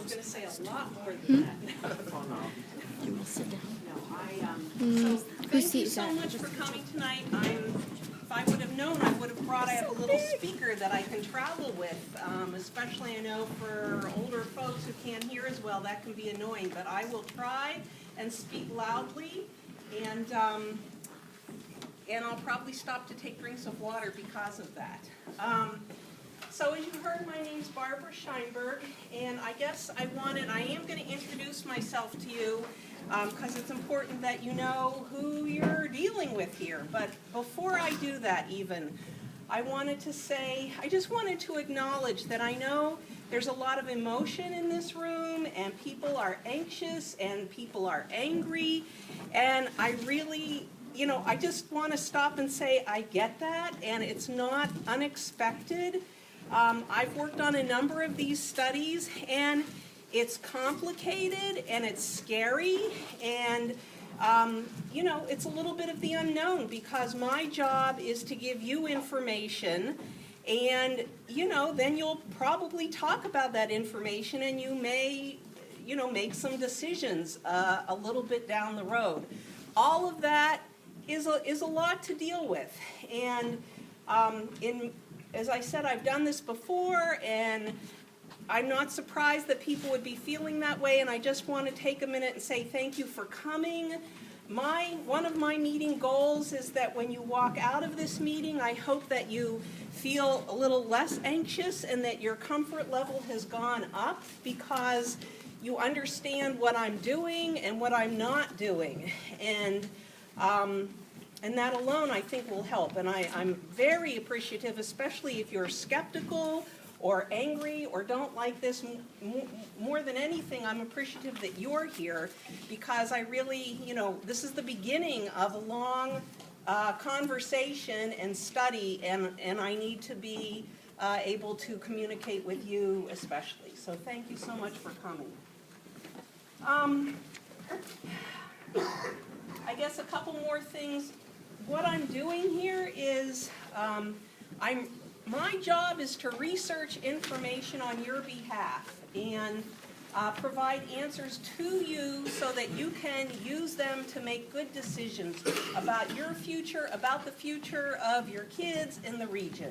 was going to say a lot more than that. You will sit down. So thank you so much for coming tonight. If I would have known, I would have brought out a little speaker that I can travel with, especially I know for older folks who can't hear as well, that can be annoying, but I will try and speak loudly, and I'll probably stop to take drinks of water because of that. So as you heard, my name's Barbara Scheinberg, and I guess I am going to introduce myself to you because it's important that you know who you're dealing with here. But before I do that even, I just wanted to acknowledge that I know there's a lot of emotion in this room, and people are anxious, and people are angry, and I really, I just want to stop and say I get that, and it's not unexpected. I've worked on a number of these studies, and it's complicated, and it's scary, and, it's a little bit of the unknown, because my job is to give you information, and, then you'll probably talk about that information, and you may, make some decisions a little bit down the road. All of that is a lot to deal with, and as I said, I've done this before, and I'm not surprised that people would be feeling that way, and I just want to take a minute and say thank you for coming. One of my meeting goals is that when you walk out of this meeting, I hope that you feel a little less anxious and that your comfort level has gone up because you understand what I'm doing and what I'm not doing. And that alone, I think, will help. And I'm very appreciative, especially if you're skeptical or angry or don't like this. More than anything, I'm appreciative that you're here because I really, this is the beginning of a long conversation and study, and I need to be able to communicate with you especially. So thank you so much for coming. I guess a couple more things. What I'm doing here is my job is to research information on your behalf and provide answers to you so that you can use them to make good decisions about your future, about the future of your kids in the region.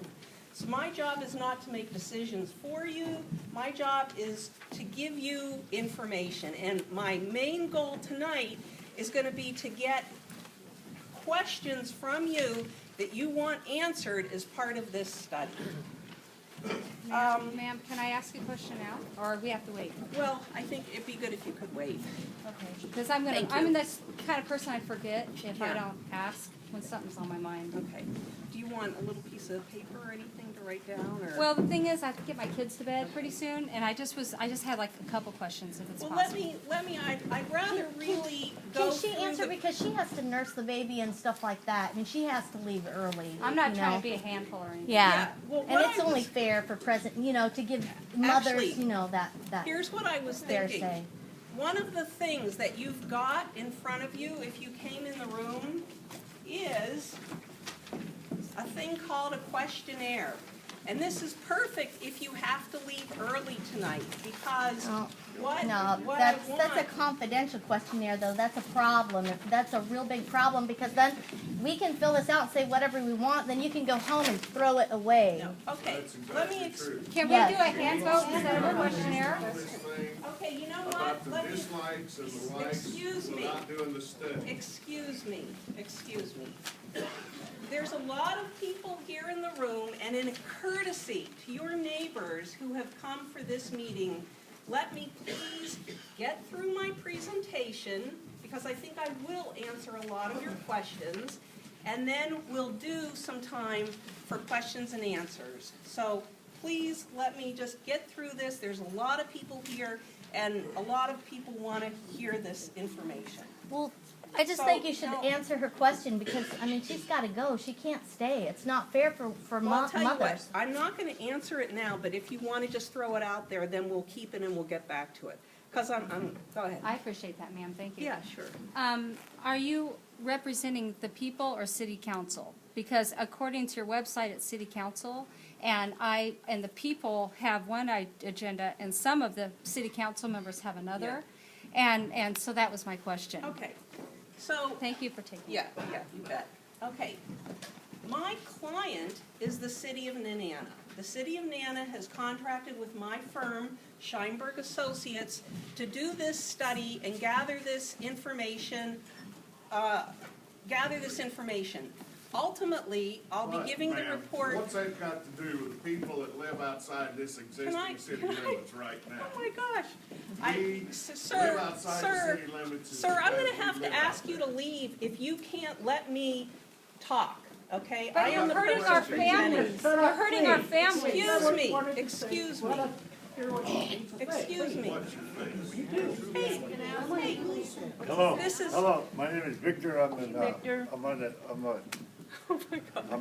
So my job is not to make decisions for you. My job is to give you information. And my main goal tonight is going to be to get questions from you that you want answered as part of this study. Ma'am, can I ask a question now, or we have to wait? Well, I think it'd be good if you could wait. Okay, because I'm this kind of person I forget if I don't ask when something's on my mind. Okay. Do you want a little piece of paper or anything to write down? Or? Well, the thing is, I have to get my kids to bed pretty soon, and I just had like a couple questions if it's possible. I'd rather really go Can she answer because she has to nurse the baby and stuff like that, and she has to leave early. I'm not trying to be a handful or anything. Yeah. Well, and it's only fair for to give mothers, that here's what I was fair thinking. say. One of the things that you've got in front of you, if you came in the room, is a thing called a questionnaire. And this is perfect if you have to leave early tonight because that's a confidential questionnaire though. That's a problem. That's a real big problem because then we can fill this out and say whatever we want, then you can go home and throw it away. No. Okay. Let me Can we do a hand vote instead of a questionnaire? Okay, you know what? About the dislikes and the likes. Excuse me. Not doing the study. Excuse me. There's a lot of people here in the room, and in courtesy to your neighbors who have come for this meeting, let me please get through my presentation, because I think I will answer a lot of your questions, and then we'll do some time for questions and answers. So please let me just get through this. There's a lot of people here, and a lot of people want to hear this information. Well, I just think you should answer her question because, she's got to go. She can't stay. It's not fair for I'll tell you what, mothers. I'm not going to answer it now, but if you want to just throw it out there, then we'll keep it and we'll get back to it. Because go ahead. I appreciate that, ma'am. Thank you. Yeah, sure. Are you representing the people or city council? Because according to your website, it's city council, and the people have one agenda, and some of the city council members have another. And so that was my question. Okay, so, Thank you for taking it. yeah, you bet. Okay, my client is the city of Nenana. The city of Nana has contracted with my firm, Scheinberg Associates, to do this study and gather this information. Ultimately, I'll be giving the Ma'am, report. What's that got to do with the people that live outside this existing city limits right now? Oh my gosh. We Sir, live outside the sir, city limits. Sir, I'm because going to we have to live ask out you there. to leave if you can't let me talk, okay? But I am you're the hurting person our presenting. families. You're hurting our families. Excuse me. Excuse me. What's your face? Hey, Hello, This is- hello, my name is Victor, I'm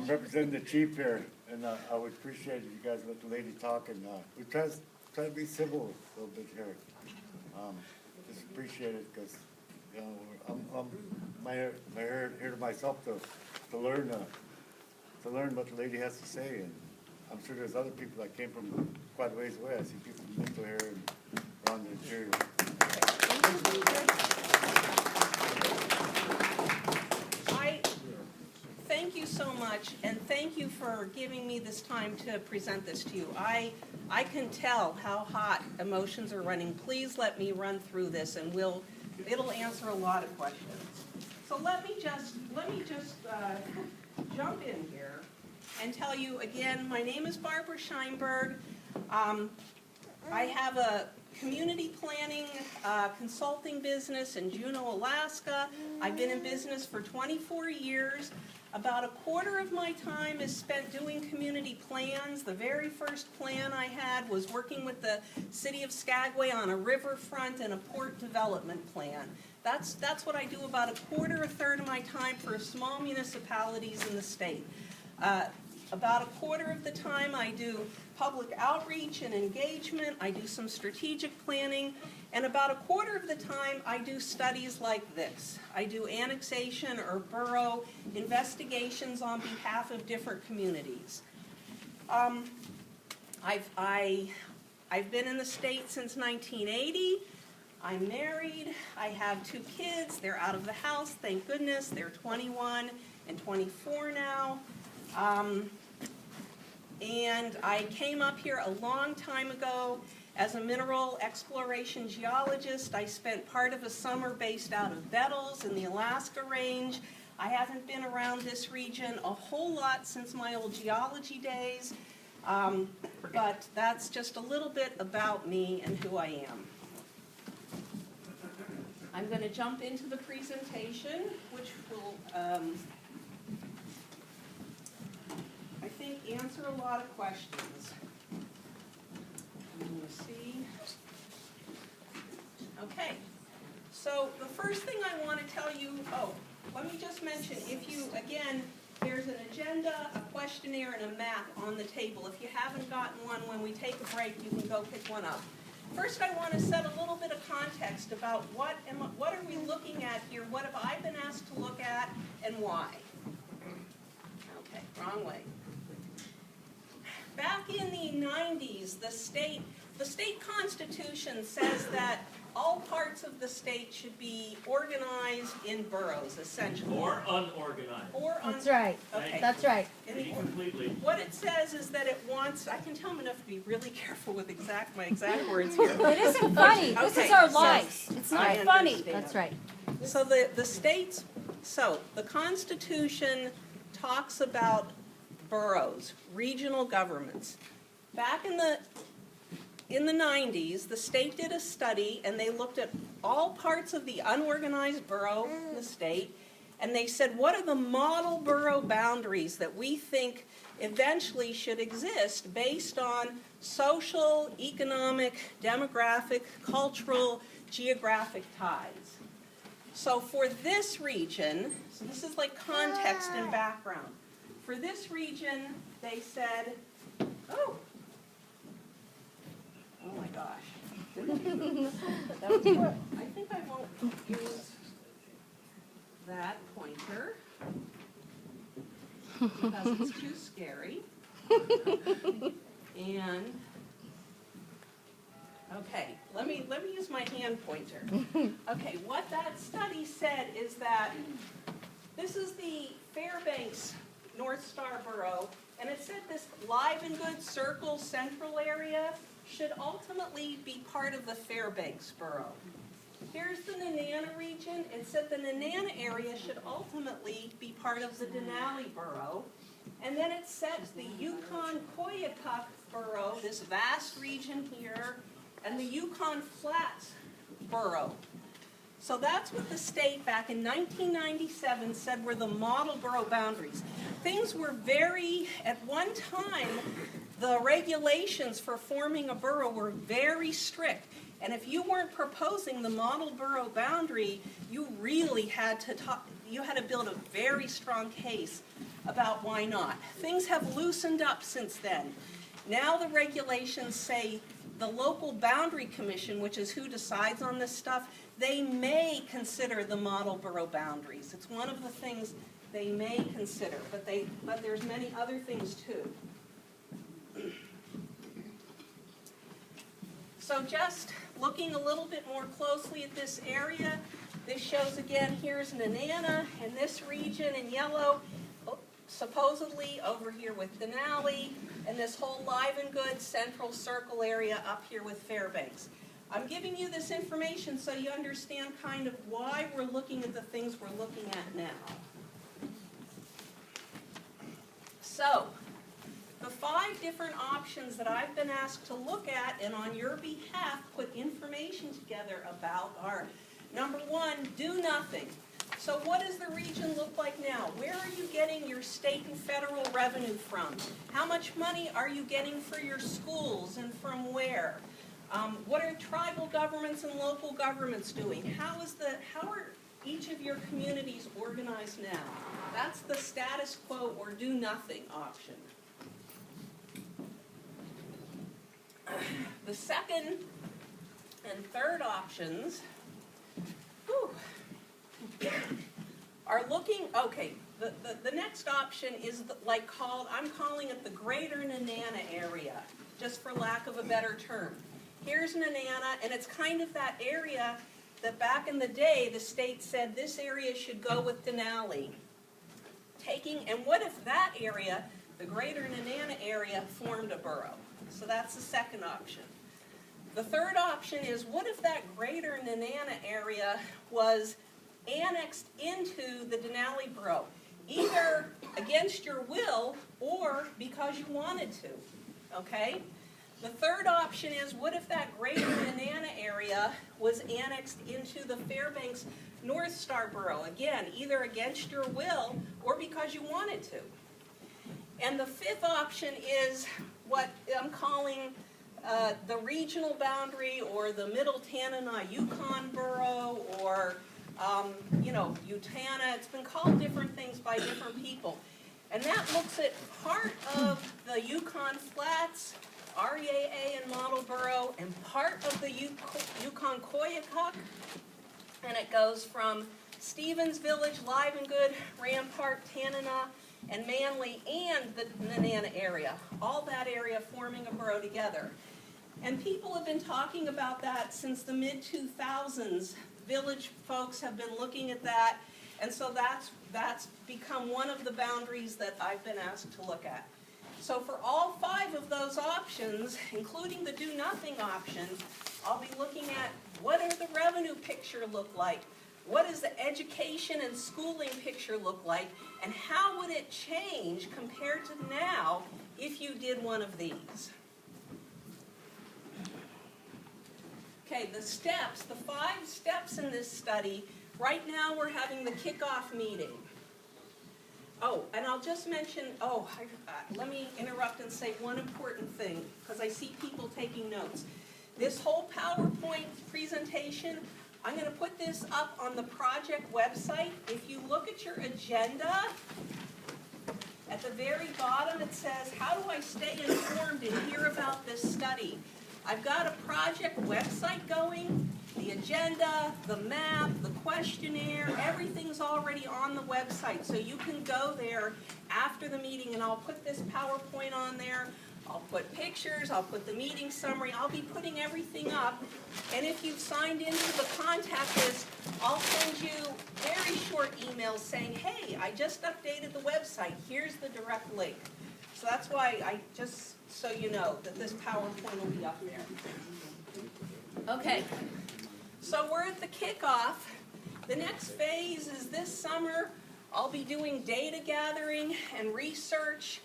representing the chief here, and I would appreciate if you guys let the lady talk, and we try to be civil a little bit here. Just appreciate it, because, you know, I'm here to myself to learn what the lady has to say, and I'm sure there's other people that came from quite a ways away. I see people from Minto here and around the interior. Thank you so much, and thank you for giving me this time to present this to you. I can tell how hot emotions are running. Please let me run through this, and it'll answer a lot of questions. So let me just jump in here and tell you again. My name is Barbara Scheinberg. I have a community planning consulting business in Juneau, Alaska. I've been in business for 24 years. About a quarter of my time is spent doing community plans. The very first plan I had was working with the city of Skagway on a riverfront and a port development plan. That's what I do about a third of my time for small municipalities in the state. About a quarter of the time I do public outreach and engagement, I do some strategic planning, and about a quarter of the time I do studies like this. I do annexation or borough investigations on behalf of different communities. I've been in the state since 1980. I'm married. I have 2 kids. They're out of the house, thank goodness. They're 21 and 24 now. And I came up here a long time ago as a mineral exploration geologist. I spent part of a summer based out of Bettles in the Alaska Range. I haven't been around this region a whole lot since my old geology days, but that's just a little bit about me and who I am. I'm going to jump into the presentation, which will I think answer a lot of questions. Let me see. Okay, so the first thing I want to tell you, let me just mention, if you, again, there's an agenda, a questionnaire, and a map on the table. If you haven't gotten one, when we take a break, you can go pick one up. First, I want to set a little bit of context about what are we looking at here, what have I been asked to look at, and why. Okay, wrong way. Back in the 90s, the state constitution says that all parts of the state should be organized in boroughs, essentially. Or unorganized. That's right. Okay. That's right. Be completely. What it says is that it wants, I can tell them enough to be really careful with my exact words here. It isn't funny. This is our life. It's not I funny. understand. That's right. So the Constitution talks about boroughs, regional governments. Back in the 90s, the state did a study, and they looked at all parts of the unorganized borough in the state, and they said, what are the model borough boundaries that we think eventually should exist based on social, economic, demographic, cultural, geographic ties? So for this region, so this is like context and background. For this region, they said, oh my gosh. I think I won't use that pointer because it's too scary. And, okay, let me use my hand pointer. Okay, what that study said is that this is the Fairbanks North Star Borough, and it said this Live and Good Circle Central area should ultimately be part of the Fairbanks Borough. Here's the Nenana region. It said the Nenana area should ultimately be part of the Denali Borough. And then it said the Yukon-Koyukuk Borough, this vast region here, and the Yukon Flats Borough. So that's what the state back in 1997 said were the model borough boundaries. Things were at one time, the regulations for forming a borough were very strict. And if you weren't proposing the model borough boundary, you really had to build a very strong case about why not. Things have loosened up since then. Now the regulations say the local boundary commission, which is who decides on this stuff, they may consider the model borough boundaries. It's one of the things they may consider, but there's many other things too. So just looking a little bit more closely at this area, this shows again, here's Nenana and this region in yellow, supposedly over here with Denali, and this whole Live and Good Central Circle area up here with Fairbanks. I'm giving you this information so you understand kind of why we're looking at the things we're looking at now. So, the 5 different options that I've been asked to look at and on your behalf put information together about are, number 1, do nothing. So what does the region look like now? Where are you getting your state and federal revenue from? How much money are you getting for your schools and from where? What are tribal governments and local governments doing? How are each of your communities organized now? That's the status quo or do nothing option. The second and third options are looking, okay, the next option is I'm calling it the greater Nenana area, just for lack of a better term. Here's Nenana, and it's kind of that area that back in the day the state said this area should go with Denali. And what if that area, the greater Nenana area, formed a borough? So that's the second option. The third option is, what if that greater Nenana area was annexed into the Denali Borough, either against your will or because you wanted to, okay? The third option is, what if that greater Nenana area was annexed into the Fairbanks North Star Borough, again, either against your will or because you wanted to? And the fifth option is what I'm calling the regional boundary, or the Middle Tanana Yukon Borough, or Utana. It's been called different things by different people. And that looks at part of the Yukon Flats, REAA and Model Borough, and part of the Yukon-Koyukuk. And it goes from Stevens Village, Live and Good, Rampart, Tanana, and Manly, and the Nenana area. All that area forming a borough together. And people have been talking about that since the mid-2000s. Village folks have been looking at that, and so that's become one of the boundaries that I've been asked to look at. So for all 5 of those options, including the do-nothing option, I'll be looking at what does the revenue picture look like, what does the education and schooling picture look like, and how would it change compared to now if you did one of these. Okay, the steps, the 5 steps in this study, right now we're having the kickoff meeting. Oh, and I'll just mention, let me interrupt and say one important thing, because I see people taking notes. This whole PowerPoint presentation, I'm going to put this up on the project website. If you look at your agenda, at the very bottom it says, how do I stay informed and hear about this study? I've got a project website going, The agenda, the map, the questionnaire, everything's already on the website. So you can go there after the meeting, and I'll put this PowerPoint on there. I'll put pictures, I'll put the meeting summary, I'll be putting everything up. And if you've signed into the contact list, I'll send you very short emails saying, hey, I just updated the website, here's the direct link. So that's why just so you know that this PowerPoint will be up there. Okay, so we're at the kickoff. The next phase is this summer. I'll be doing data gathering and research.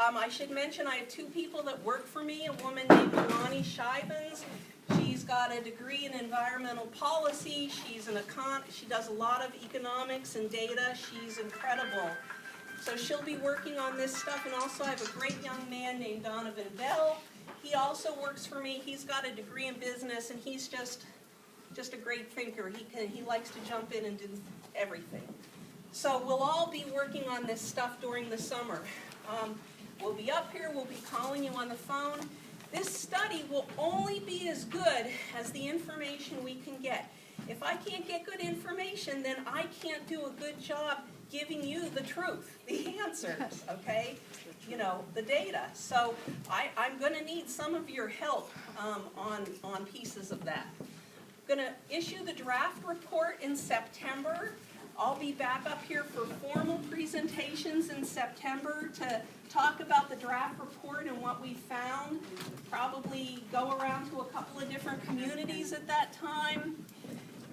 I should mention I have two people that work for me, a woman named Alani Shivens. She's got a degree in environmental policy. She does a lot of economics and data. She's incredible. So she'll be working on this stuff, and also I have a great young man named Donovan Bell. He also works for me. He's got a degree in business, and he's just a great thinker. He likes to jump in and do everything. So we'll all be working on this stuff during the summer. We'll be up here, we'll be calling you on the phone. This study will only be as good as the information we can get. If I can't get good information, then I can't do a good job giving you the truth, the answers, okay? You know, the data. So I'm going to need some of your help on pieces of that. I'm going to issue the draft report in September. I'll be back up here for formal presentations in September to talk about the draft report and what we found. Probably go around to a couple of different communities at that time.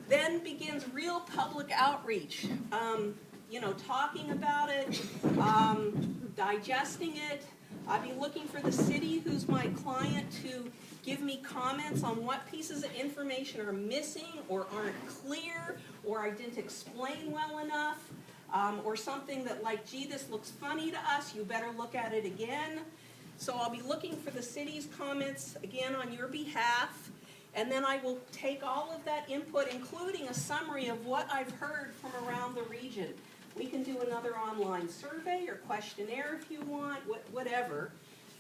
Then begins real public outreach. You know, talking about it, digesting it. I'll be looking for the city, who's my client, to give me comments on what pieces of information are missing or aren't clear, or I didn't explain well enough, or something that like, gee, this looks funny to us, you better look at it again. So I'll be looking for the city's comments, again, on your behalf, and then I will take all of that input, including a summary of what I've heard from around the region. We can do another online survey or questionnaire if you want, whatever.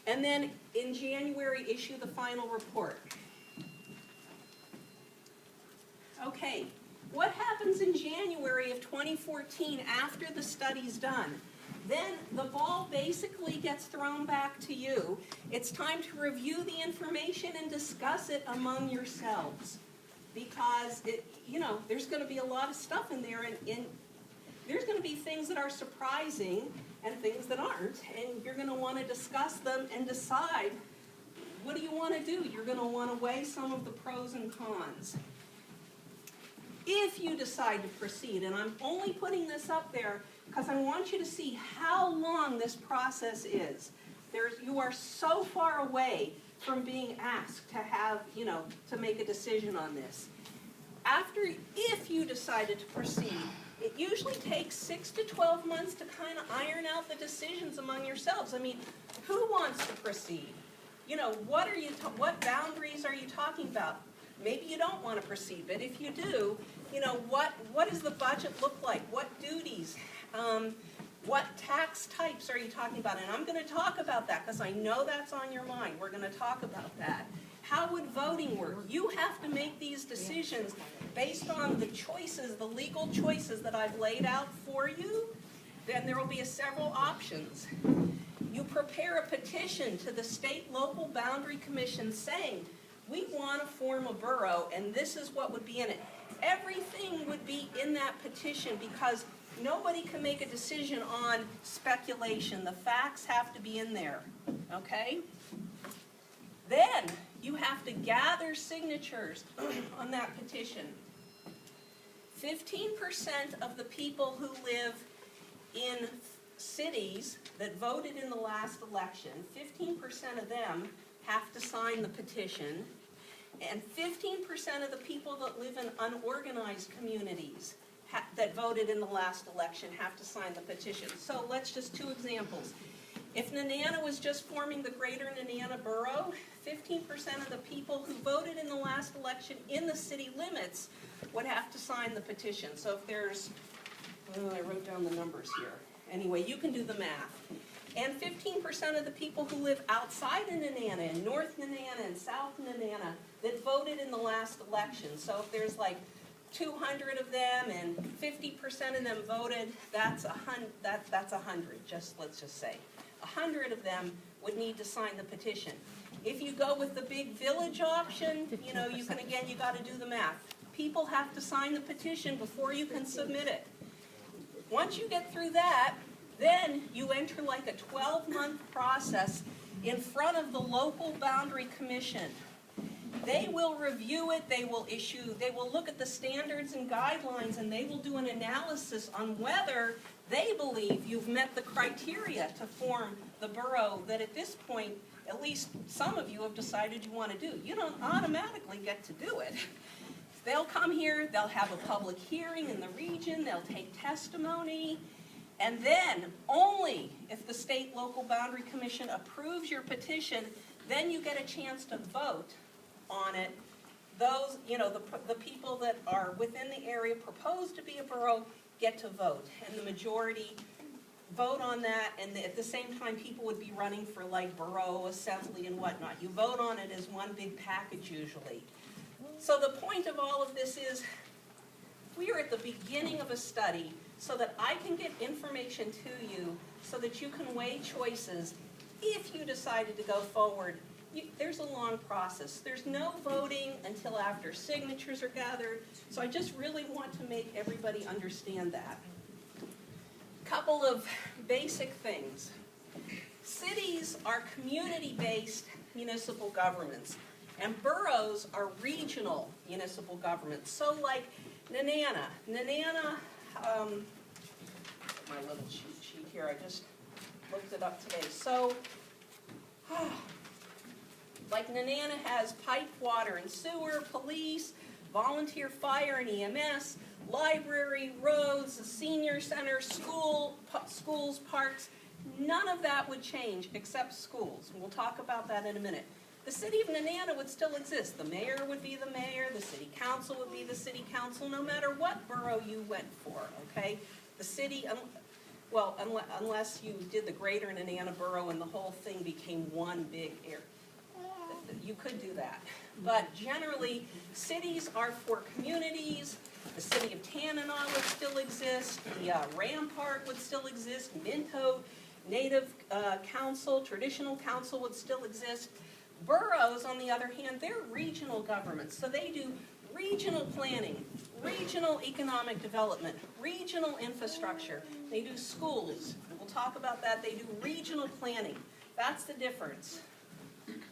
And then in January, issue the final report. Okay, what happens in January of 2014 after the study's done? Then the ball basically gets thrown back to you. It's time to review the information and discuss it among yourselves. Because, there's going to be a lot of stuff in there, and there's going to be things that are surprising and things that aren't, and you're going to want to discuss them and decide, what do you want to do? You're going to want to weigh some of the pros and cons. If you decide to proceed, and I'm only putting this up there because I want you to see how long this process is. You are so far away from being asked to have, to make a decision on this. If you decided to proceed, it usually takes 6 to 12 months to kind of iron out the decisions among yourselves. I mean, who wants to proceed? What boundaries are you talking about? Maybe you don't want to proceed, but if you do, what does the budget look like? What duties? What tax types are you talking about? And I'm going to talk about that because I know that's on your mind. We're going to talk about that. How would voting work? You have to make these decisions based on the choices, the legal choices that I've laid out for you. Then there will be several options. You prepare a petition to the state local boundary commission saying, we want to form a borough and this is what would be in it. Everything would be in that petition because nobody can make a decision on speculation. The facts have to be in there, okay? Then you have to gather signatures on that petition. 15% of the people who live in cities that voted in the last election, 15% of them have to sign the petition, and 15% of the people that live in unorganized communities that voted in the last election have to sign the petition. So let's just 2 examples. If Nenana was just forming the greater Nenana borough, 15% of the people who voted in the last election in the city limits would have to sign the petition. So if there's, I wrote down the numbers here. Anyway, you can do the math. And 15% of the people who live outside of Nenana, in North Nenana and South Nenana, that voted in the last election. So if there's like 200 of them and 50% of them voted, that's 100, let's just say. 100 of them would need to sign the petition. If you go with the big village option, you know, you gotta do the math. People have to sign the petition before you can submit it. Once you get through that, then you enter like a 12-month process in front of the local boundary commission. They will review it, they will look at the standards and guidelines, and they will do an analysis on whether they believe you've met the criteria to form the borough that at this point, at least some of you have decided you want to do. You don't automatically get to do it. They'll come here, they'll have a public hearing in the region, they'll take testimony, and then only if the state local boundary commission approves your petition, then you get a chance to vote on it. Those, you know, the people that are within the area proposed to be a borough get to vote, and the majority vote on that, and at the same time people would be running for like borough assembly and whatnot. You vote on it as one big package usually. So the point of all of this is we are at the beginning of a study so that I can get information to you so that you can weigh choices if you decided to go forward. There's a long process. There's no voting until after signatures are gathered, so I just really want to make everybody understand that. Couple of basic things. Cities are community-based municipal governments, and boroughs are regional municipal governments. So like Nenana, my little cheat sheet here, I just looked it up today. So, like Nenana has pipe, water and sewer, police, volunteer fire and EMS, library, roads, a senior center, schools, parks. None of that would change except schools. We'll talk about that in a minute. The city of Nenana would still exist. The mayor would be the mayor, the city council would be the city council, no matter what borough you went for, okay? The city, well, unless you did the greater Nenana borough and the whole thing became one big area. You could do that. But generally, cities are for communities. The city of Tanana would still exist. The Rampart would still exist. Minto, Native Council, Traditional Council would still exist. Boroughs, on the other hand, they're regional governments. So they do regional planning, regional economic development, regional infrastructure. They do schools. We'll talk about that. They do regional planning. That's the difference.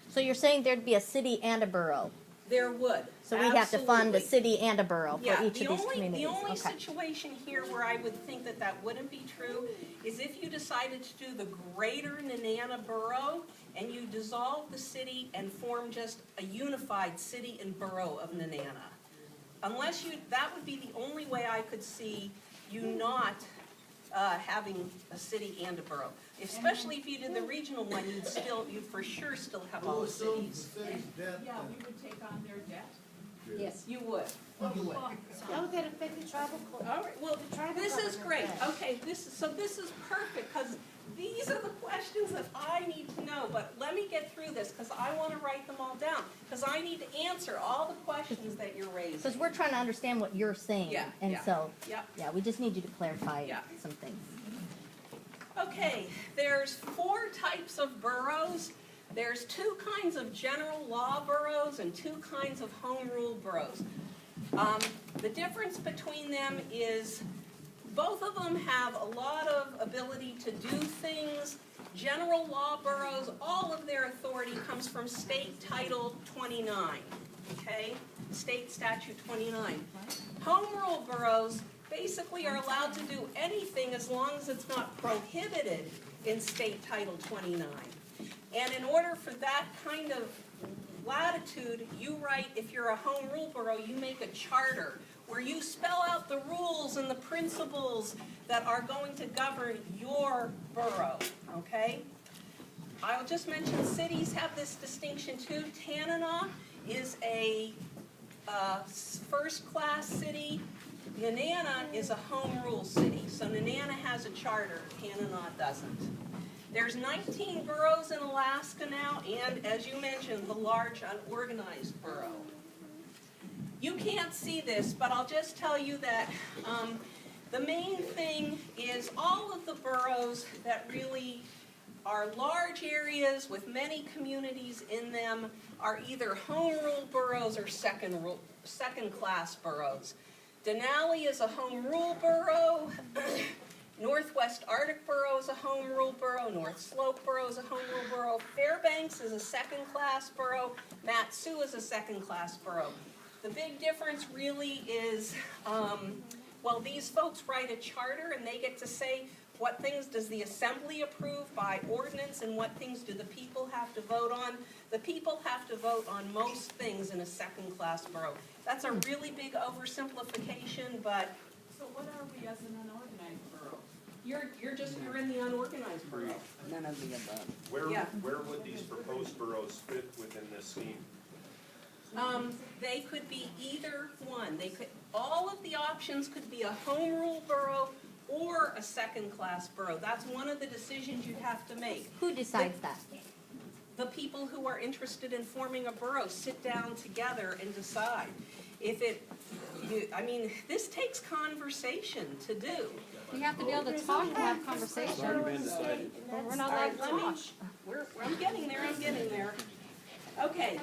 So you're saying there'd be a city and a borough? There would. So we'd have to fund a Absolutely. city and a borough for each of these communities? The only Okay. situation here where I would think that that wouldn't be true is if you decided to do the greater Nenana borough and you dissolve the city and form just a unified city and borough of Nenana. Unless you, that would be the only way I could see you not having a city and a borough. Especially if you did the regional one, you'd for sure still have all the cities. Yeah, we would take on their debt. Yes, you would. How would that affect the tribal court? All right, well, this is great. Okay, this is perfect, because these are the questions that I need to know, but let me get through this, because I want to write them all down, because I need to answer all the questions that you're raising. Because we're trying to understand what you're saying. Yeah, And yeah. so, Yep. yeah, we just need you to clarify Yeah. some things. Okay, there's 4 types of boroughs. There's 2 kinds of general law boroughs and 2 kinds of home rule boroughs. The difference between them is both of them have a lot of ability to do things. General law boroughs, all of their authority comes from state title 29, okay? State statute 29. Home rule boroughs basically are allowed to do anything as long as it's not prohibited in state title 29. And in order for that kind of latitude, you write, if you're a home rule borough, you make a charter where you spell out the rules and the principles that are going to govern your borough, okay? I'll just mention cities have this distinction too. Tanana is a first-class city. Nenana is a home rule city. So Nenana has a charter, Tanana doesn't. There's 19 boroughs in Alaska now, and as you mentioned, the large unorganized borough. You can't see this, but I'll just tell you that the main thing is all of the boroughs that really are large areas with many communities in them are either home rule boroughs or second-class boroughs. Denali is a home rule borough. Northwest Arctic Borough is a home rule borough. North Slope Borough is a home rule borough. Fairbanks is a second-class borough. Mat-Su is a second-class borough. The big difference really is, well, these folks write a charter and they get to say what things does the assembly approve by ordinance and what things do the people have to vote on. The people have to vote on most things in a second-class borough. That's a really big oversimplification, but So what are we as an unorganized borough? you're in the unorganized borough. None of the above. Yeah. Where would these proposed boroughs fit within this scheme? They could be either one. All of the options could be a home rule borough or a second-class borough. That's one of the decisions you have to make. Who decides that? The people who are interested in forming a borough sit down together and decide. This takes conversation to do. We have to be able to talk and have conversations. We're not allowed to talk. I'm getting there. Okay,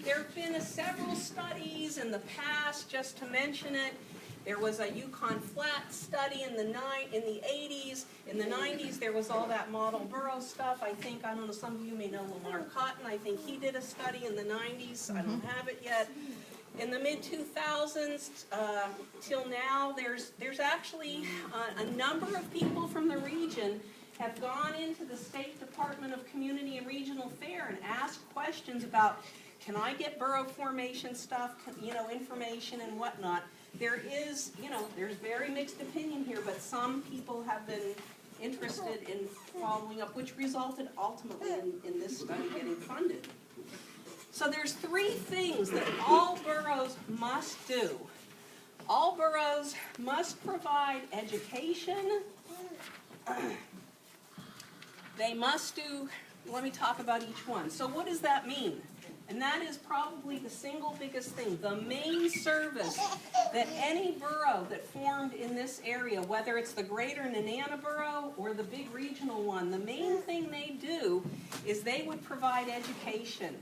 there have been several studies in the past, just to mention it. There was a Yukon Flats study in the 80s. In the 90s, there was all that model borough stuff. I don't know, some of you may know Lamar Cotton. I think he did a study in the 90s. I don't have it yet. In the mid-2000s till now, there's actually a number of people from the region have gone into the State Department of Community and Regional Affairs and asked questions about, can I get borough formation stuff, information and whatnot. There's very mixed opinion here, but some people have been interested in following up, which resulted ultimately in this study getting funded. So there's 3 things that all boroughs must do. All boroughs must provide education. They must do, let me talk about each one. So what does that mean? And that is probably the single biggest thing. The main service that any borough that formed in this area, whether it's the greater Nenana borough or the big regional one, the main thing they do is they would provide education.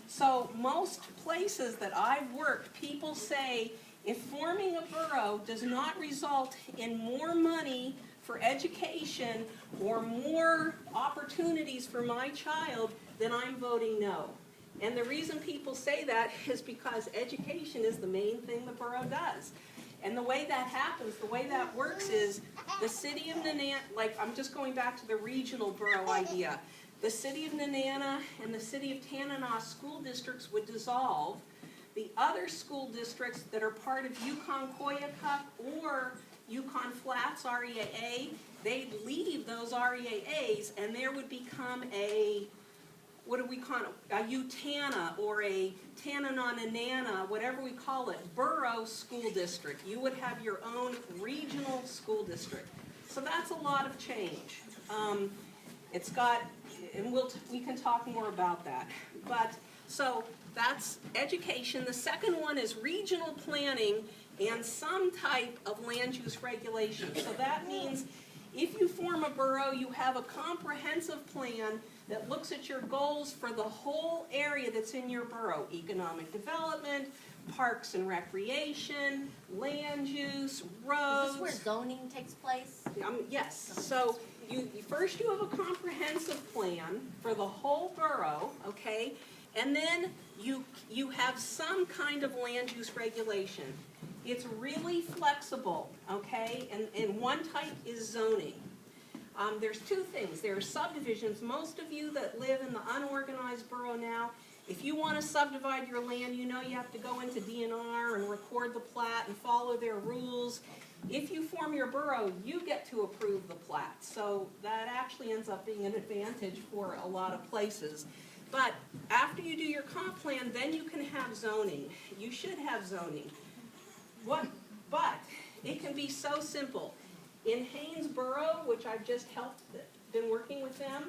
So most places that I've worked, people say, if forming a borough does not result in more money for education or more opportunities for my child, then I'm voting no. And the reason people say that is because education is the main thing the borough does. And the way that happens, the way that works is the city of Nenana, I'm just going back to the regional borough idea. The city of Nenana and the city of Tanana school districts would dissolve. The other school districts that are part of Yukon-Koyukuk or Yukon Flats, REAA, they'd leave those REAAs and there would become a, what do we call it, a UTANA or a Tanana, whatever we call it, borough school district. You would have your own regional school district. So that's a lot of change. It's got, and we can talk more about that. But, so that's education. The second one is regional planning and some type of land use regulation. So that means if you form a borough, you have a comprehensive plan that looks at your goals for the whole area that's in your borough. Economic development, parks and recreation, land use, roads. Is this where zoning takes place? Yes. So first you have a comprehensive plan for the whole borough, okay? And then you have some kind of land use regulation. It's really flexible, okay? And one type is zoning. There's 2 things. There are subdivisions. Most of you that live in the unorganized borough now, if you want to subdivide your land, you have to go into DNR and record the plat and follow their rules. If you form your borough, you get to approve the plat. So that actually ends up being an advantage for a lot of places. But after you do your comp plan, then you can have zoning. You should have zoning. But it can be so simple. In Haynesboro, which I've just helped been working with them.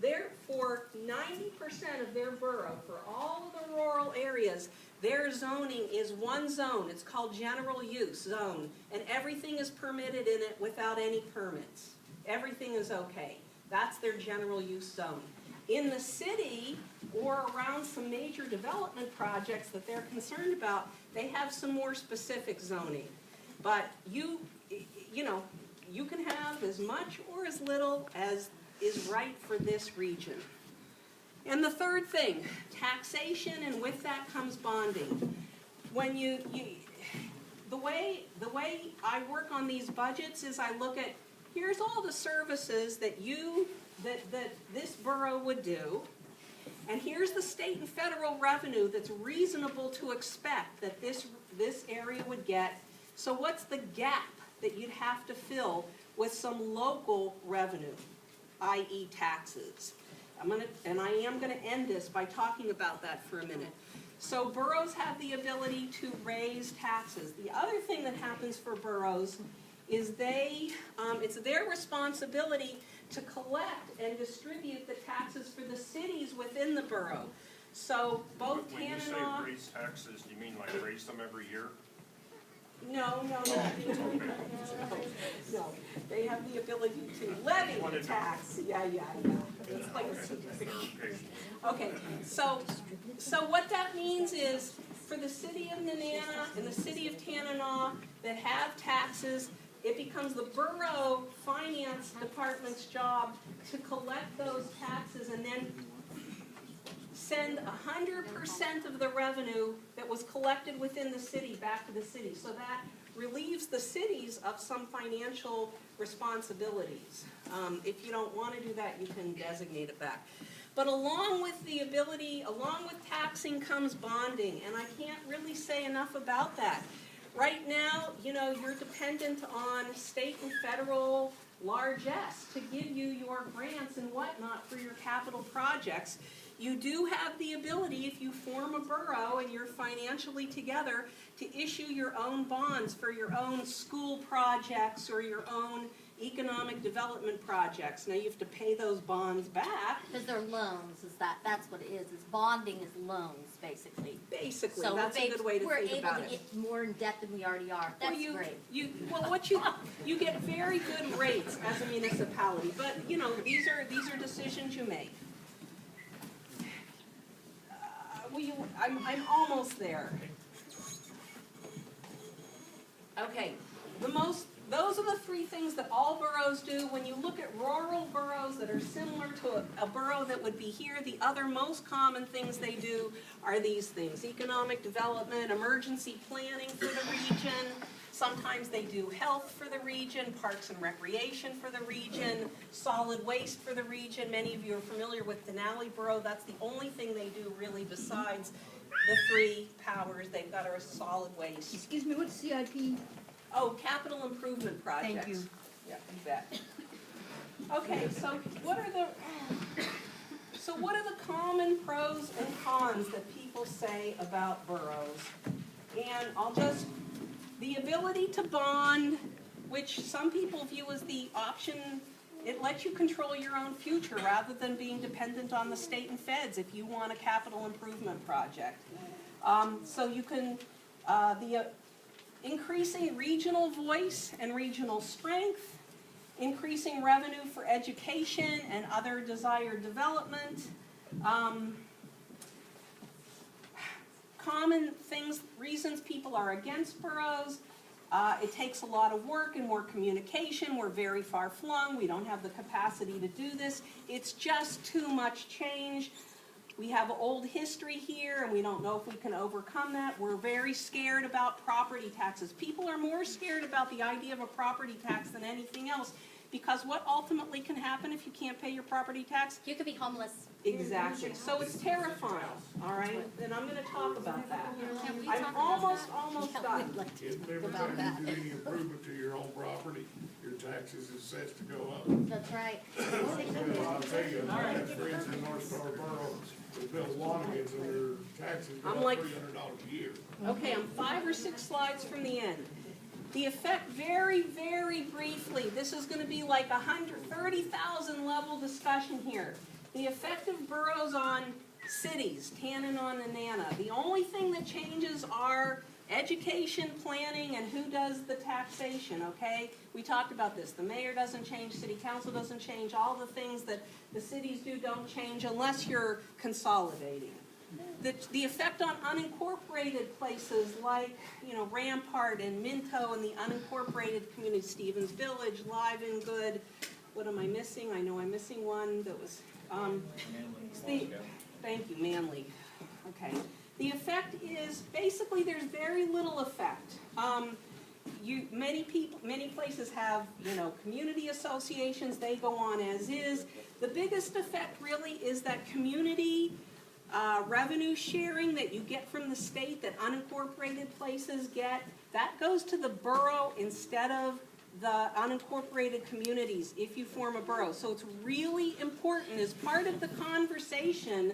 They're, for 90% of their borough, for all of the rural areas, their zoning is one zone. It's called general use zone. And everything is permitted in it without any permits. Everything is okay. That's their general use zone. In the city, or around some major development projects that they're concerned about, they have some more specific zoning. But you know, you can have as much or as little as is right for this region. And the third thing, taxation, and with that comes bonding. When the way I work on these budgets is I look at, here's all the services that this borough would do, and here's the state and federal revenue that's reasonable to expect that this area would get. So what's the gap that you'd have to fill with some local revenue, i.e. taxes? I am gonna end this by talking about that for a minute. So boroughs have the ability to raise taxes. The other thing that happens for boroughs is it's their responsibility to collect and distribute the taxes for the cities within the borough. So both When you say Tanana. raise taxes, do you mean like raise them every year? No. No, they have the ability to levy the tax. Yeah. It's like a okay, so what that means is for the city of Nenana and the city of Tanana that have taxes, it becomes the borough finance department's job to collect those taxes and then send 100% of the revenue that was collected within the city back to the city. So that relieves the cities of some financial responsibilities. If you don't want to do that, you can designate it back. But along with taxing comes bonding, and I can't really say enough about that. Right now, you're dependent on state and federal largesse to give you your grants and whatnot for your capital projects. You do have the ability, if you form a borough and you're financially together, to issue your own bonds for your own school projects or your own economic development projects. Now you have to pay those bonds back. Because they're loans, that's what it is. It's bonding is loans, basically. Basically, So that's a good way to think about we're able to it. get more in debt than we already are. That's great. You get very good rates as a municipality, but these are decisions you make. I'm almost there. Okay, those are the three things that all boroughs do. When you look at rural boroughs that are similar to a borough that would be here, the other most common things they do are these things: economic development, emergency planning for the region. Sometimes they do health for the region, parks and recreation for the region, solid waste for the region. Many of you are familiar with Denali Borough. That's the only thing they do really besides the three powers they've got are solid waste. Excuse me, what's CIP? Oh, capital improvement projects. Thank you. Yeah, you bet. Okay, so what are the common pros and cons that people say about boroughs? And the ability to bond, which some people view as the option, it lets you control your own future rather than being dependent on the state and feds if you want a capital improvement project. So you can, increasing regional voice and regional strength, increasing revenue for education and other desired development, common reasons people are against boroughs. It takes a lot of work and more communication. We're very far flung. We don't have the capacity to do this. It's just too much change. We have old history here, and we don't know if we can overcome that. We're very scared about property taxes. People are more scared about the idea of a property tax than anything else, because what ultimately can happen if you can't pay your property tax? You could be homeless. Exactly. So it's terrifying, all right? And I'm going to talk about that. I'm almost done. If every About time that. you do any improvement to your own property, your taxes is set to go up. That's right. Well, I'll tell you, I have friends in North Star Borough that build Wanigans and their taxes go I'm up like- $300 a year. Okay, I'm 5 or 6 slides from the end. The effect, very, very briefly, this is going to be like 130,000 level discussion here. The effect of boroughs on cities, Tanana and Nana. The only thing that changes are education, planning, and who does the taxation, okay? We talked about this. The mayor doesn't change, city council doesn't change, all the things that the cities do don't change unless you're consolidating. The effect on unincorporated places like, you know, Rampart and Minto and the unincorporated communities, Stevens Village, Live and Good. What am I missing? I know I'm missing one that was, thank you, Manly. Okay. The effect is, basically there's very little effect. Many places have, you know, community associations, they go on as is. The biggest effect really is that community revenue sharing that you get from the state that unincorporated places get. That goes to the borough instead of the unincorporated communities if you form a borough. So it's really important as part of the conversation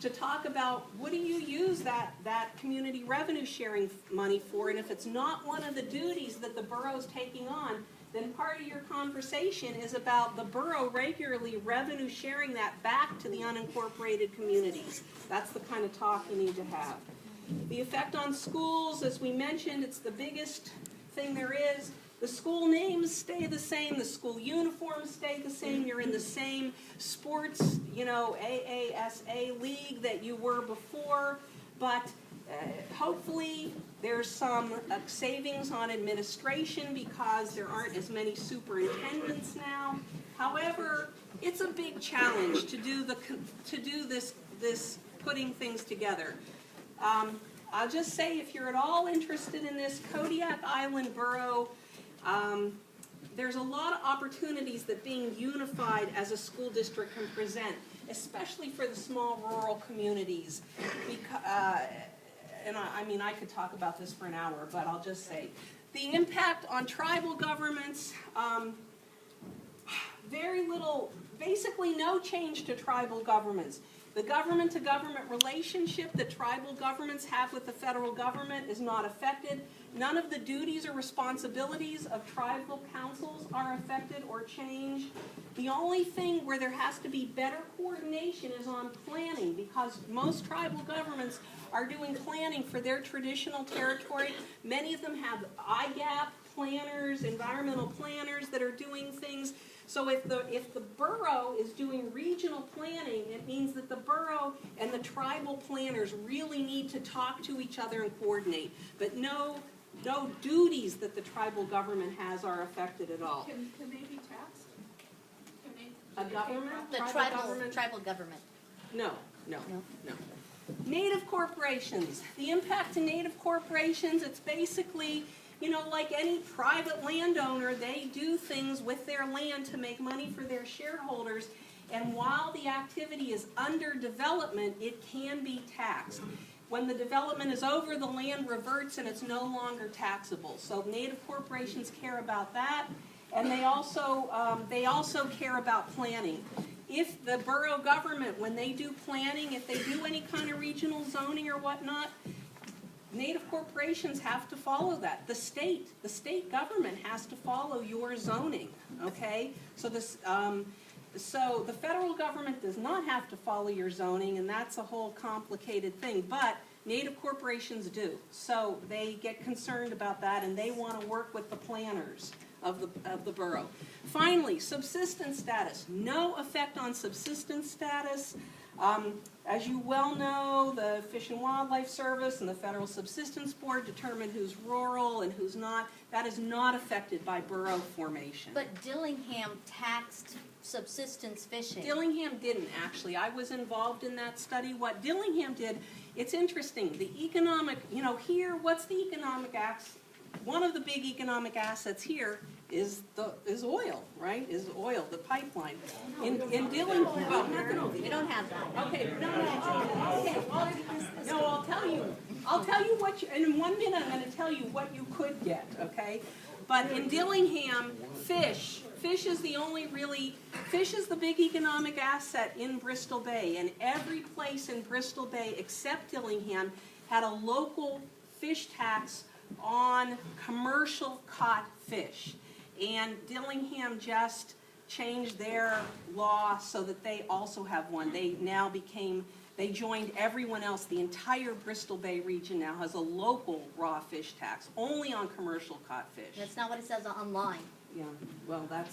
to talk about what do you use that community revenue sharing money for, and if it's not one of the duties that the borough's taking on, then part of your conversation is about the borough regularly revenue sharing that back to the unincorporated communities. That's the kind of talk you need to have. The effect on schools, as we mentioned, it's the biggest thing there is. The school names stay the same, the school uniforms stay the same, you're in the same sports, you know, AASA league that you were before, but hopefully there's some savings on administration because there aren't as many superintendents now. However, it's a big challenge to do this putting things together. I'll just say, if you're at all interested in this, Kodiak Island Borough, there's a lot of opportunities that being unified as a school district can present, especially for the small rural communities. And I mean, I could talk about this for an hour, but I'll just say, the impact on tribal governments, very little, basically no change to tribal governments. The government-to-government relationship that tribal governments have with the federal government is not affected. None of the duties or responsibilities of tribal councils are affected or changed. The only thing where there has to be better coordination is on planning, because most tribal governments are doing planning for their traditional territory. Many of them have IGAP planners, environmental planners that are doing things. So if the borough is doing regional planning, it means that the borough and the tribal planners really need to talk to each other and coordinate. But no duties that the tribal government has are affected at all. Can they be taxed? Can they? A government? The tribal government. No. Native corporations. The impact to native corporations, it's basically, you know, like any private landowner, they do things with their land to make money for their shareholders, and while the activity is under development, it can be taxed. When the development is over, the land reverts and it's no longer taxable. So native corporations care about that, and they also care about planning. If the borough government, when they do planning, if they do any kind of regional zoning or whatnot, native corporations have to follow that. The state government has to follow your zoning, okay? So so the federal government does not have to follow your zoning, and that's a whole complicated thing, but native corporations do. So they get concerned about that, and they want to work with the planners of the borough. Finally, subsistence status. No effect on subsistence status. As you well know, the Fish and Wildlife Service and the Federal Subsistence Board determine who's rural and who's not. That is not affected by borough formation. But Dillingham taxed subsistence fishing. Dillingham didn't, actually. I was involved in that study. What Dillingham did, it's interesting. The economic, you know, here, what's the economic one of the big economic assets here is oil, right? Is oil, the pipeline. In Dillingham, well, We don't have that. okay, no, I'll tell you what in 1 minute I'm going to tell you what you could get, okay? But in Dillingham, fish is the big economic asset in Bristol Bay, and every place in Bristol Bay except Dillingham had a local fish tax on commercial caught fish. And Dillingham just changed their law so that they also have one. They now they joined everyone else. The entire Bristol Bay region now has a local raw fish tax, only on commercial caught fish. That's not what it says online. Yeah, well, that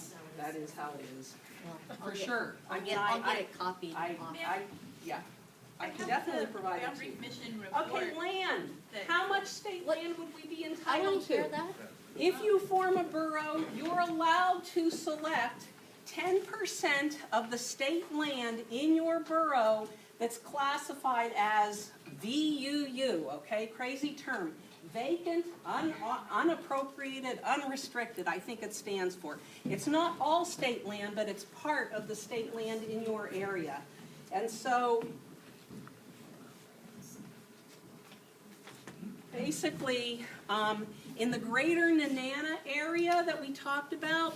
is how it is, Well, for sure. I'll get it copied. Yeah, I can have definitely the provide it to Boundary you. Commission report. Okay, land. that- How much state What- land would we be I entitled want to? to hear that. If you form a borough, you're allowed to select 10% of the state land in your borough that's classified as VUU, okay, crazy term. Vacant, unappropriated, unrestricted, I think it stands for. It's not all state land, but it's part of the state land in your area. And so, basically, in the greater Nenana area that we talked about,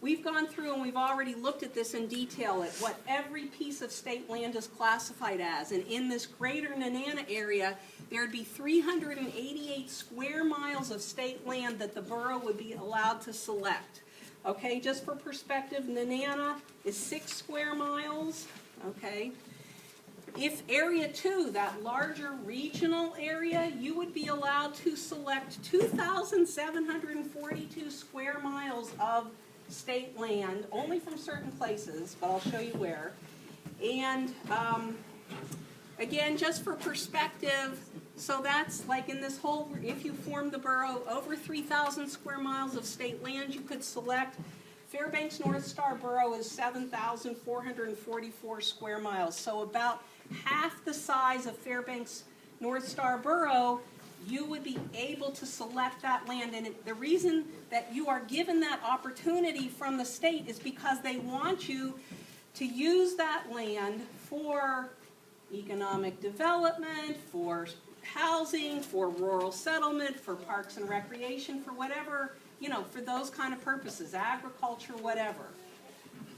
we've gone through and we've already looked at this in detail at what every piece of state land is classified as. And in this greater Nenana area, there'd be 388 square miles of state land that the borough would be allowed to select. Okay, just for perspective, Nenana is 6 square miles, okay? If Area 2, that larger regional area, you would be allowed to select 2,742 square miles of state land, only from certain places, but I'll show you where. And again, just for perspective, so that's like in this whole, if you form the borough, over 3,000 square miles of state land you could select. Fairbanks North Star Borough is 7,444 square miles, so about half the size of Fairbanks North Star Borough, you would be able to select that land. And the reason that you are given that opportunity from the state is because they want you to use that land for economic development, for housing, for rural settlement, for parks and recreation, for whatever, you know, for those kind of purposes, agriculture, whatever.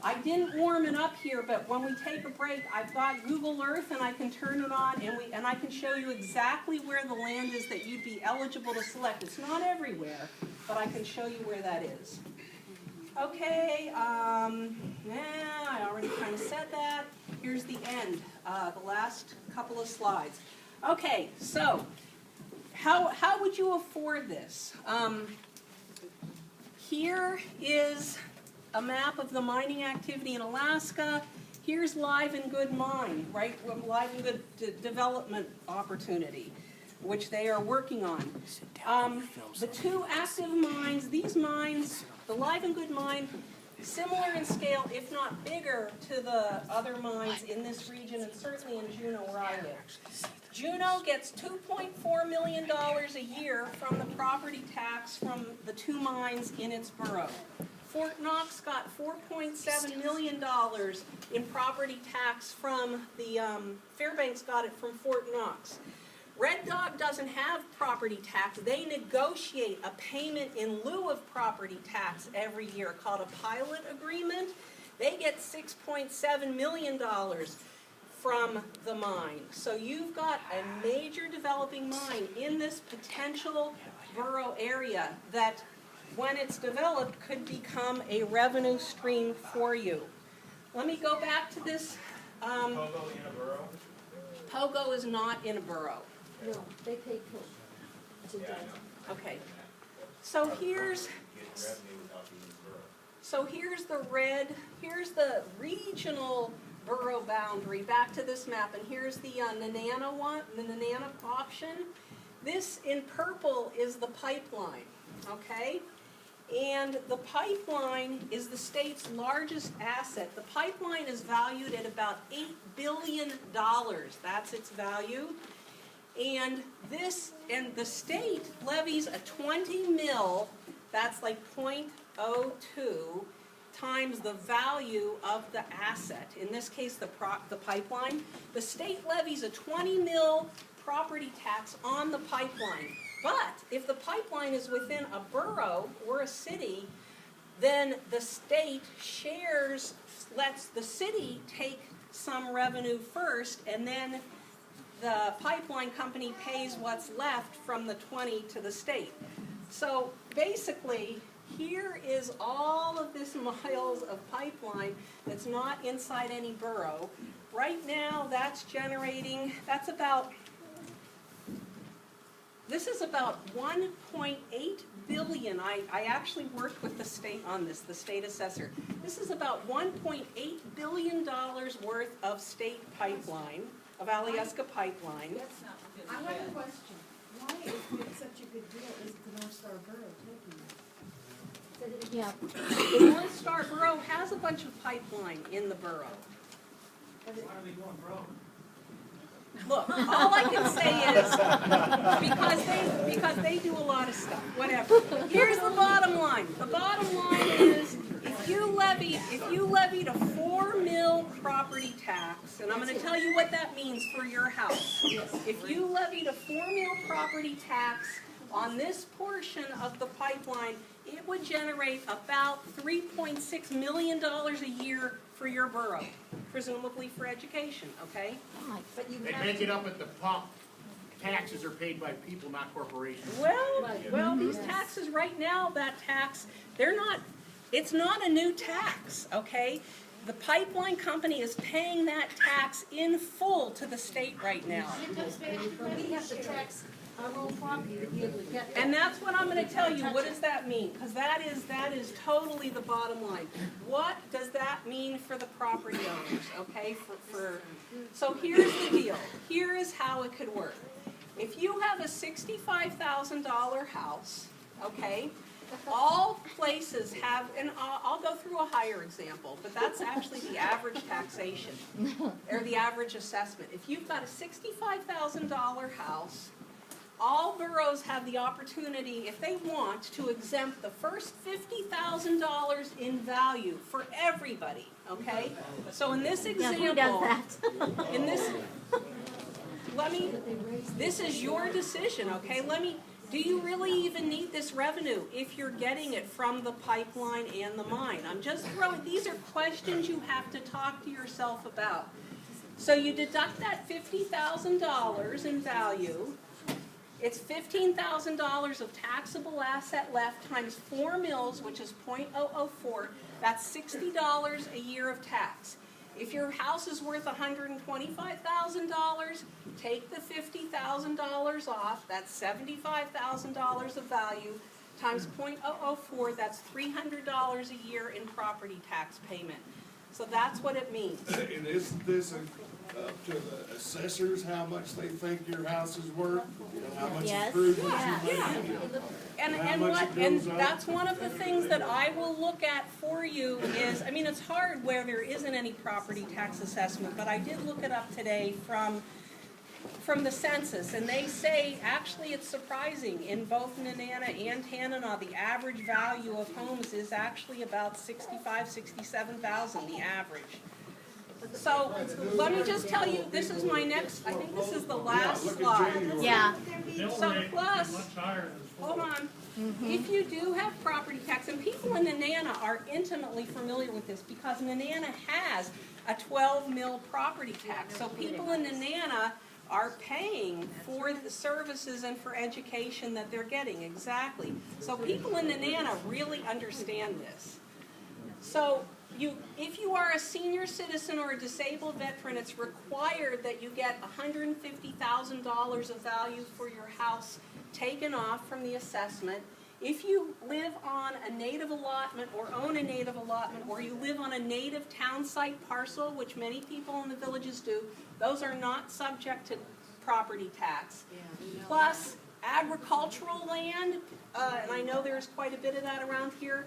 I didn't warm it up here, but when we take a break, I've got Google Earth and I can turn it on and I can show you exactly where the land is that you'd be eligible to select. It's not everywhere, but I can show you where that is. Okay, I already kind of said that. Here's the end, the last couple of slides. Okay, so how would you afford this? Here is a map of the mining activity in Alaska. Here's Live and Good Mine, right? Live and Good development opportunity, which they are working on. The two active mines, these mines, the Live and Good Mine, similar in scale, if not bigger, to the other mines in this region, and certainly in Juneau where I live. Juneau gets $2.4 million a year from the property tax from the two mines in its borough. Fort Knox got $4.7 million in property tax from the, Fairbanks got it from Fort Knox. Red Dog doesn't have property tax. They negotiate a payment in lieu of property tax every year called a pilot agreement. They get $6.7 million from the mine. So you've got a major developing mine in this potential borough area that, when it's developed, could become a revenue stream for you. Let me go back to this. Pogo in a borough? Pogo is not in a borough. No, they pay to Okay. So here's the regional borough boundary. Back to this map, and here's the Nenana one, the Nenana option. This in purple is the pipeline. Okay. And the pipeline is the state's largest asset. The pipeline is valued at about $8 billion. That's its value. And the state levies a 20 mil, that's like 0.02, times the value of the asset. In this case, the pipeline. The state levies a 20 mil property tax on the pipeline. But if the pipeline is within a borough or a city, then the state lets the city take some revenue first, and then the pipeline company pays what's left from the 20 to the state. So basically, here is all of this miles of pipeline that's not inside any borough. Right now, that's generating, this is about 1.8 billion. I actually worked with the state on this, the state assessor. This is about $1.8 billion worth of state pipeline, of Alyeska pipeline. That's not good. I have a question. Why, if it's such a good deal, is the North Star Borough taking it? Yeah, The North Star Borough has a bunch of pipeline in the borough. Why are they going broke? Look, all I can say is, because they do a lot of stuff, whatever. Here's the bottom line. The bottom line is, if you levied a 4 mil property tax, and I'm gonna tell you what that means for your house. If you levied a 4 mil property tax on this portion of the pipeline, it would generate about $3.6 million a year for your borough, presumably for education, okay? But you They have make to, it up at the pump. Taxes are paid by people, not corporations. Well, these taxes right now, that tax, it's not a new tax, okay? The pipeline company is paying that tax in full to the state right now. we have to tax our own property to be able to get that. And that's what I'm gonna tell you, what does that mean? Because that is totally the bottom line. What does that mean for the property owners, okay? So here's the deal, here is how it could work. If you have a $65,000 house, okay, all places have, and I'll go through a higher example, but that's actually the average taxation, or the average assessment. If you've got a $65,000 house, all boroughs have the opportunity, if they want, to exempt the first $50,000 in value for everybody, okay? So in this yeah, example, who does that? in this, this is your decision, okay? Do you really even need this revenue if you're getting it from the pipeline and the mine? I'm just throwing, these are questions you have to talk to yourself about. So you deduct that $50,000 in value. It's $15,000 of taxable asset left times 4 mils, which is .004. That's $60 a year of tax. If your house is worth $125,000, take the $50,000 off. That's $75,000 of value times .004. That's $300 a year in property tax payment. So that's what it means. And isn't this up to the assessors, how much they think your house is worth? You know, how much Yes. improvements Yeah, you yeah. make? And that's one of the things that I will look at for you is, I mean, it's hard where there isn't any property tax assessment, but I did look it up today from the census, and they say, actually, it's surprising, in both Nenana and Tanana, the average value of homes is actually about $65,000-67,000, the average. So, let me just tell you, this is my next, I think this is the last Look at slide. January. Yeah, So plus, hold on, if you do have property tax, and people in Nenana are intimately familiar with this because Nenana has a 12 mil property tax. So people in Nenana are paying for the services and for education that they're getting, exactly. So people in Nenana really understand this. So if you are a senior citizen or a disabled veteran, it's required that you get $150,000 of value for your house taken off from the assessment. If you live on a native allotment or own a native allotment, or you live on a native town site parcel, which many people in the villages do, those are not subject to property tax. Plus, agricultural land, and I know there's quite a bit of that around here,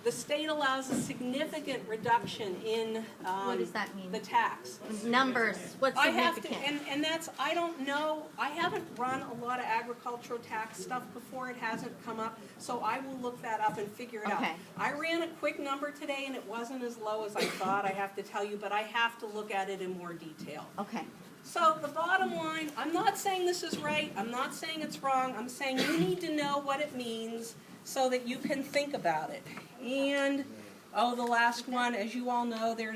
the state allows a significant reduction in what does that mean? the tax. Numbers, what's I have to, significant? and that's, I don't know, I haven't run a lot of agricultural tax stuff before, it hasn't come up, so I will look that up and figure it out. Okay. I ran a quick number today and it wasn't as low as I thought, I have to tell you, but I have to look at it in more detail. Okay, So the bottom line, I'm not saying this is right, I'm not saying it's wrong, I'm saying you need to know what it means so that you can think about it. And, oh, the last one, as you all know, there's